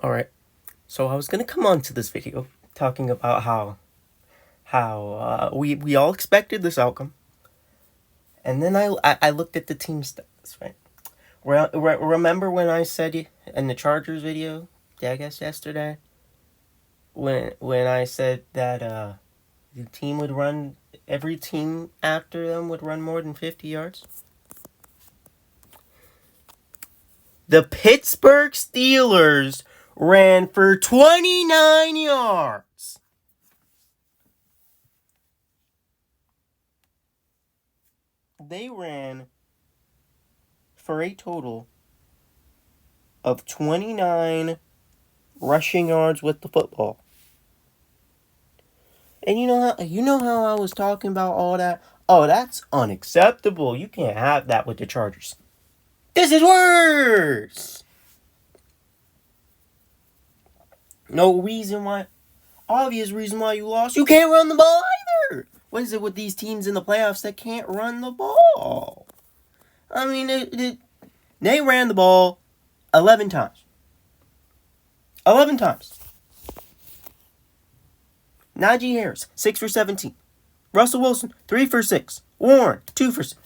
Alright, so I was gonna come on to this video talking about how we all expected this outcome, and then I looked at the team stats, right? Remember when I said in the Chargers video, I guess yesterday, when I said that the team would run, every team after them would run more than 50 yards? The Pittsburgh Steelers ran for 29 yards. They ran for a total of 29 rushing yards with the football. And you know how I was talking about all that? Oh, that's unacceptable. You can't have that with the Chargers. This is worse. No reason why. Obvious reason why you lost. You can't run the ball either. What is it with these teams in the playoffs that can't run the ball? I mean, they ran the ball 11 times. 11 times. Najee Harris, 6 for 17. Russell Wilson, 3 for 6. Warren, 2 for 6.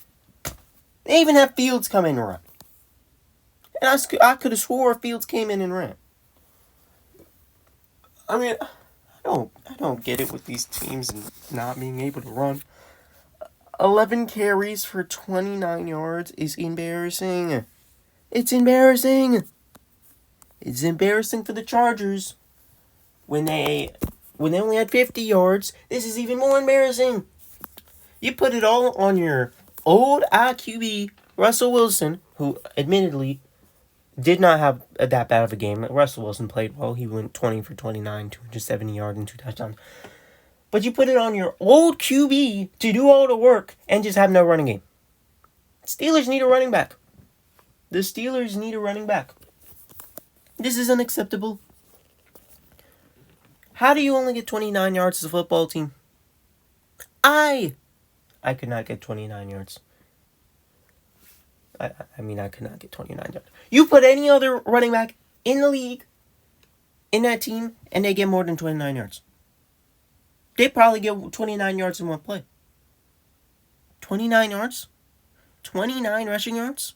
They even have Fields come in and run. And I could have swore Fields came in and ran. I mean, I don't get it with these teams and not being able to run. 11 carries for 29 yards is embarrassing. It's embarrassing. It's embarrassing for the Chargers. When they only had 50 yards, this is even more embarrassing. You put it all on your old IQB, Russell Wilson, who admittedly did not have that bad of a game. Russell Wilson played well. He went 20 for 29, 270 yards and 2 touchdowns. But you put it on your old QB to do all the work and just have no running game. Steelers need a running back. The Steelers need a running back. This is unacceptable. How do you only get 29 yards as a football team? I could not get 29 yards. I could not get 29 yards. You put any other running back in the league, in that team, and they get more than 29 yards. They probably get 29 yards in one play. 29 yards? 29 rushing yards?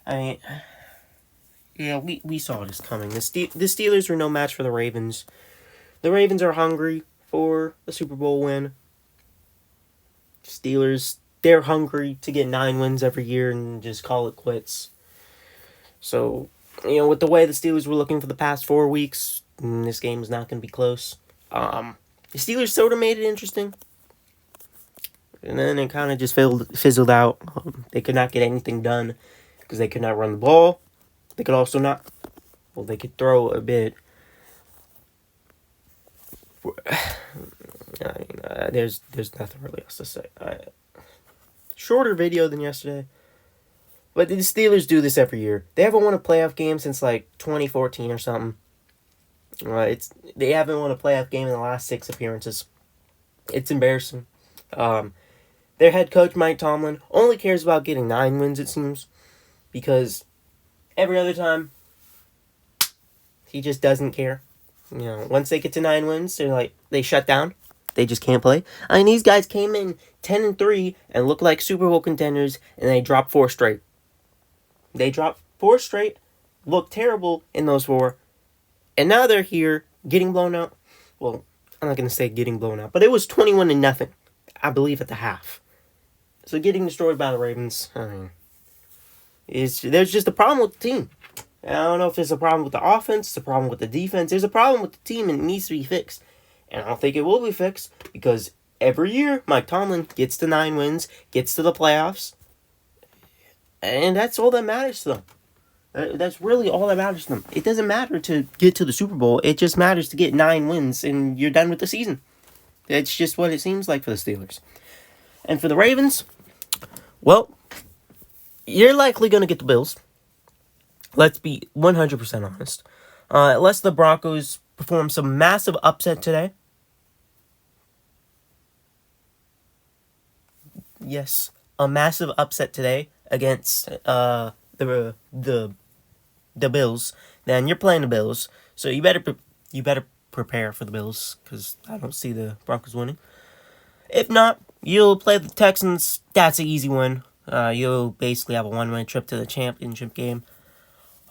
I mean, yeah, we saw this coming. The Steelers were no match for the Ravens. The Ravens are hungry for a Super Bowl win. Steelers, they're hungry to get 9 wins every year and just call it quits. So, with the way the Steelers were looking for the past 4 weeks, this game is not going to be close. The Steelers sort of made it interesting. And then it kind of just fizzled out. They could not get anything done because they could not run the ball. They could also not... Well, they could throw a bit. There's nothing really else to say. Shorter video than yesterday. But the Steelers do this every year. They haven't won a playoff game since like 2014 or something. They haven't won a playoff game in the last 6 appearances. It's embarrassing. Their head coach, Mike Tomlin, only cares about getting 9 wins, it seems. Because every other time, he just doesn't care. Once they get to 9 wins, they shut down. They just can't play. I mean, these guys came in 10-3 and looked like Super Bowl contenders, and they dropped 4 straight. They dropped 4 straight, looked terrible in those 4, and now they're here getting blown out. Well, I'm not going to say getting blown out, but it was 21-0, I believe, at the half. So getting destroyed by the Ravens, there's just a problem with the team. I don't know if there's a problem with the offense, it's a problem with the defense. There's a problem with the team, and it needs to be fixed. And I don't think it will be fixed because every year Mike Tomlin gets to 9 wins, gets to the playoffs, and that's all that matters to them. That's really all that matters to them. It doesn't matter to get to the Super Bowl. It just matters to get 9 wins, and you're done with the season. That's just what it seems like for the Steelers. And for the Ravens, well, you're likely going to get the Bills. Let's be 100% honest. Unless the Broncos perform some massive upset today. Yes, a massive upset today against the the Bills, then you're playing the Bills. So you better prepare for the Bills, because I don't see the Broncos winning. If not, you'll play the Texans. That's an easy one. You'll basically have a one-way trip to the championship game.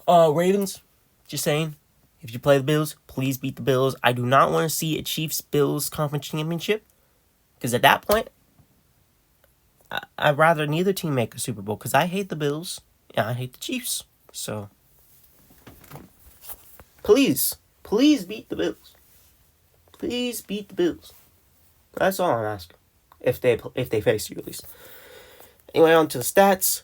Ravens, just saying, if you play the Bills, please beat the Bills. I do not want to see a Chiefs-Bills conference championship, because at that point, I'd rather neither team make a Super Bowl, because I hate the Bills and I hate the Chiefs. So, please beat the Bills. Please beat the Bills. That's all I'm asking. If they face you, at least. Anyway, on to the stats.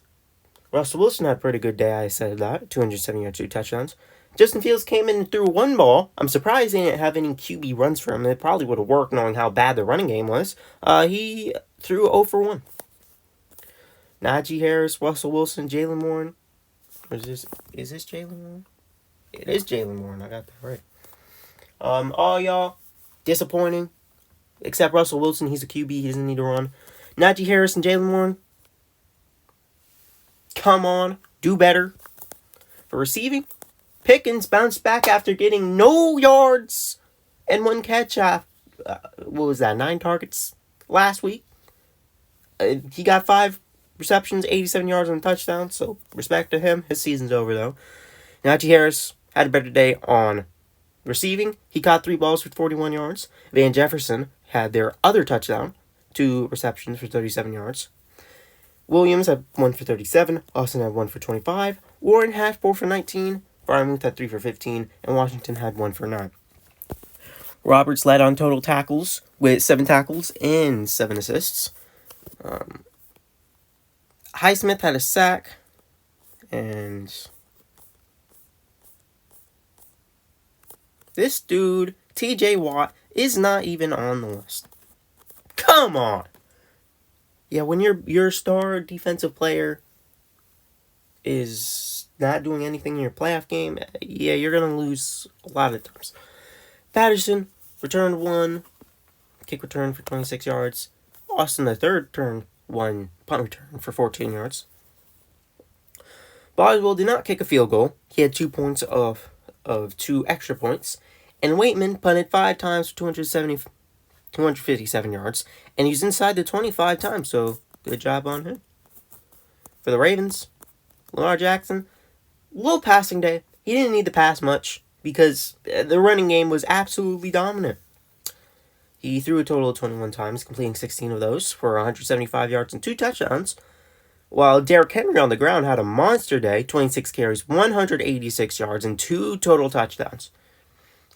Russell Wilson had a pretty good day, I said that. 270 yards, 2 touchdowns. Justin Fields came in and threw one ball. I'm surprised they didn't have any QB runs for him. It probably would have worked knowing how bad the running game was. He threw 0 for 1. Najee Harris, Russell Wilson, Jalen Warren. Or is this Jalen Warren? It is Jalen Warren. I got that right. All y'all, disappointing. Except Russell Wilson, he's a QB. He doesn't need to run. Najee Harris and Jalen Warren, come on, do better. For receiving, Pickens bounced back after getting no yards and 1 catch. What was that, 9 targets last week? He got 5 receptions, 87 yards and a touchdown, so respect to him. His season's over, though. Najee Harris had a better day on receiving. He caught 3 balls for 41 yards. Van Jefferson had their other touchdown, 2 receptions for 37 yards. Williams had 1 for 37. Austin had 1 for 25. Warren had 4 for 19. Freiermuth had 3 for 15. And Washington had 1 for 9. Roberts led on total tackles with 7 tackles and 7 assists. Highsmith had a sack. And this dude, TJ Watt, is not even on the list. Come on! Yeah, when your star defensive player is not doing anything in your playoff game, yeah, you're going to lose a lot of times. Patterson returned 1, kick return for 26 yards. Austin the third returned 1 punt return for 14 yards. Boswell did not kick a field goal. He had 2 points of 2 extra points. And Waitman punted 5 times for 257 yards, and he's inside the 25 times, so good job on him. For the Ravens, Lamar Jackson, low passing day. He didn't need to pass much because the running game was absolutely dominant. He threw a total of 21 times, completing 16 of those for 175 yards and 2 touchdowns, while Derrick Henry on the ground had a monster day, 26 carries, 186 yards, and 2 total touchdowns.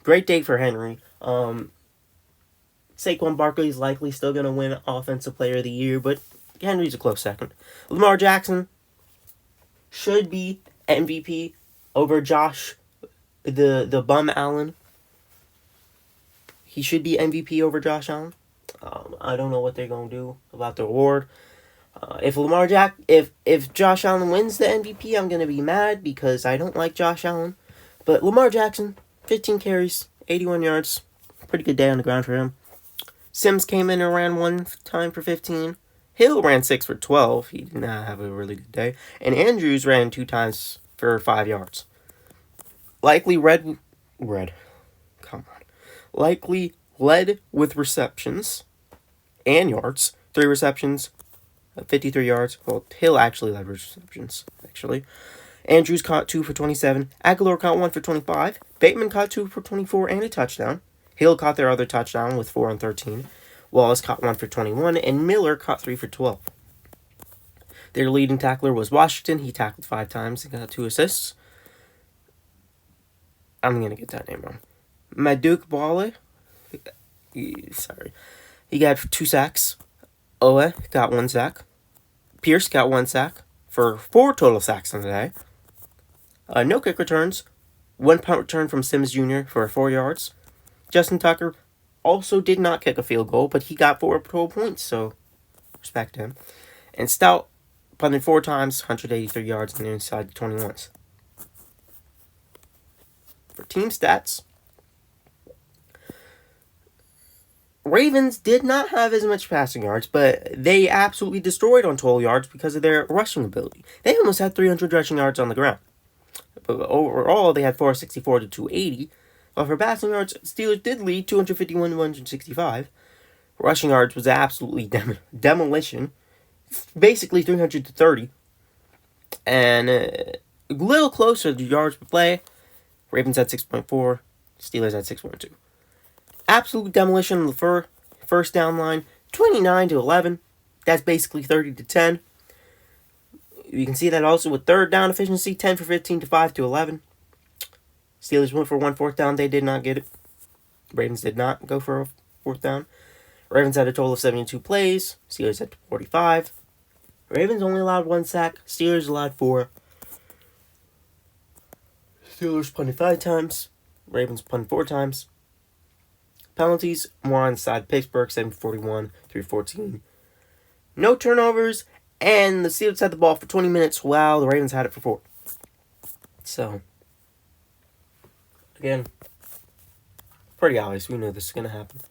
Great day for Henry. Saquon Barkley is likely still going to win Offensive Player of the Year, but Henry's a close second. Lamar Jackson should be MVP over Josh, the bum Allen. He should be MVP over Josh Allen. I don't know what they're going to do about the award. If Josh Allen wins the MVP, I'm going to be mad because I don't like Josh Allen. But Lamar Jackson, 15 carries, 81 yards. Pretty good day on the ground for him. Sims came in and ran 1 time for 15. Hill ran 6 for 12. He did not have a really good day. And Andrews ran 2 times for 5 yards. Likely led with receptions and yards. 3 receptions, 53 yards. Well, Hill actually led with receptions, actually. Andrews caught 2 for 27. Aguilar caught 1 for 25. Bateman caught 2 for 24 and a touchdown. Hill caught their other touchdown with 4 on 13. Wallace caught 1 for 21. And Miller caught 3 for 12. Their leading tackler was Washington. He tackled 5 times and got 2 assists. I'm going to get that name wrong. Maduk Bale. Sorry. He got 2 sacks. Owe got 1 sack. Pierce got 1 sack for 4 total sacks on the day. No kick returns. 1 punt return from Sims Jr. for 4 yards. Justin Tucker also did not kick a field goal, but he got 4 total points, so respect him. And Stout punted 4 times, 183 yards, and inside the 21s. For team stats, Ravens did not have as much passing yards, but they absolutely destroyed on total yards because of their rushing ability. They almost had 300 rushing yards on the ground. But overall, they had 464 to 280. While for passing yards, Steelers did lead 251 to 165. Rushing yards was absolutely demolition. Basically 300 to 30. And a little closer to yards per play. Ravens had 6.4. Steelers had 6.2. Absolute demolition on the first down line. 29 to 11. That's basically 30 to 10. You can see that also with third down efficiency. 10 for 15 to 5 to 11. Steelers went for 1 fourth down. They did not get it. Ravens did not go for a fourth down. Ravens had a total of 72 plays. Steelers had 45. Ravens only allowed 1 sack. Steelers allowed 4. Steelers punted 5 times. Ravens punted 4 times. Penalties, more on the side. Pittsburgh, 7-41, 3-14. No turnovers, and the Steelers had the ball for 20 minutes while the Ravens had it for 4. So, again, pretty obvious. We knew this was going to happen.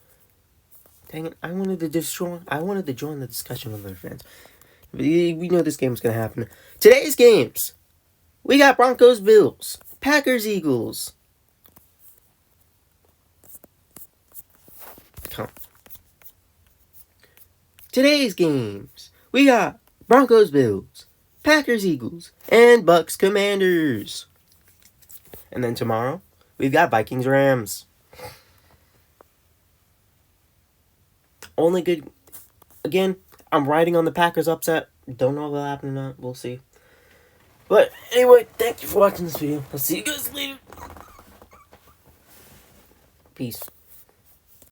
Dang it, I wanted to join the discussion with other fans. We know this game was going to happen. Today's games, we got Broncos, Bills, Packers, Eagles. Today's games, we got Broncos, Bills, Packers, Eagles, and Bucks, Commanders. And then tomorrow, we've got Vikings, Rams. Only good, again, I'm riding on the Packers upset. Don't know if that'll happen or not. We'll see. But anyway, thank you for watching this video. I'll see you guys later. Peace.